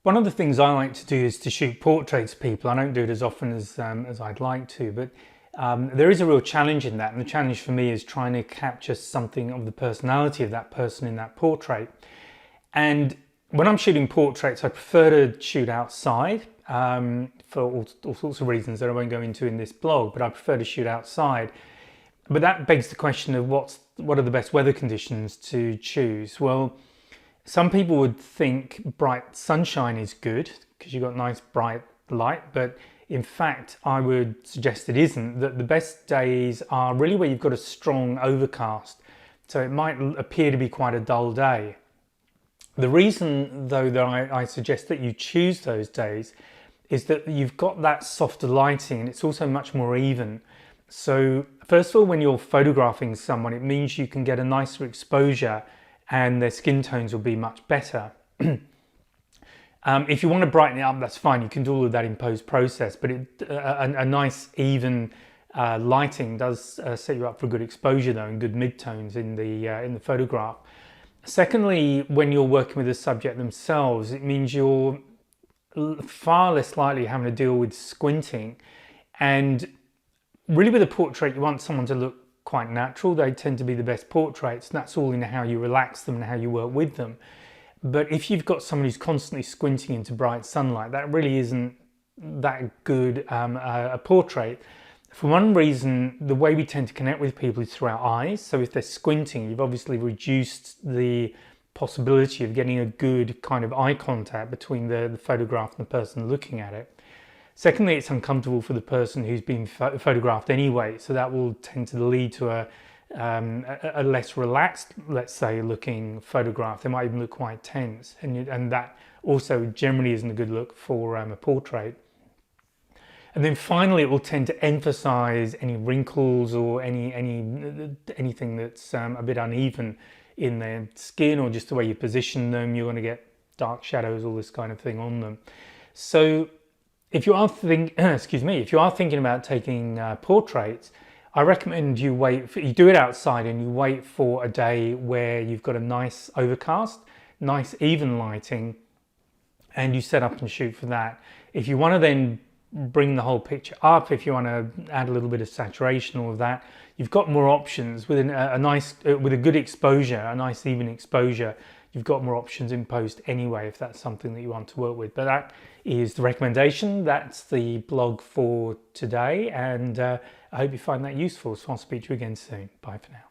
One of the things I like to do is to shoot portraits of people. I don't do it as often as I'd like to, but there is a real challenge in that. And the challenge for me is trying to capture something of the personality of that person in that portrait. And when I'm shooting portraits, I prefer to shoot outside for all sorts of reasons that I won't go into in this blog, but I prefer to shoot outside. But that begs the question of what are the best weather conditions to choose? Well, some people would think bright sunshine is good because you've got nice bright light, but in fact I would suggest it isn't, that the best days are really where you've got a strong overcast. So it might appear to be quite a dull day. The reason though that I suggest that you choose those days is that you've got that softer lighting and it's also much more even. So first of all, when you're photographing someone, it means you can get a nicer exposure and their skin tones will be much better. If you want to brighten it up, that's fine. You can do all of that in post-process, but a nice even lighting does set you up for good exposure though, and good mid-tones in the photograph. Secondly, when you're working with the subject themselves, it means you're far less likely having to deal with squinting. And really with a portrait, you want someone to look quite natural. They tend to be the best portraits, and that's all in how you relax them and how you work with them. But if you've got someone who's constantly squinting into bright sunlight, that really isn't that good a portrait. For one reason, the way we tend to connect with people is through our eyes. So if they're squinting, you've obviously reduced the possibility of getting a good kind of eye contact between the photograph and the person looking at it. Secondly, it's uncomfortable for the person who's being photographed anyway, so that will tend to lead to a less relaxed, let's say, looking photograph. They might even look quite tense, and that also generally isn't a good look for a portrait. And then finally, it will tend to emphasize any wrinkles or anything that's a bit uneven in their skin, or just the way you position them. You're going to get dark shadows, all this kind of thing on them. So if you are thinking about taking portraits, I recommend you do it outside and you wait for a day where you've got a nice overcast, nice even lighting, and you set up and shoot for that. If you want to then bring the whole picture up, if you want to add a little bit of saturation, all of that, you've got more options with with a good exposure, a nice even exposure. You've got more options in post anyway, if that's something that you want to work with. But that is the recommendation. That's the blog for today, and I hope you find that useful. So I'll speak to you again soon. Bye for now.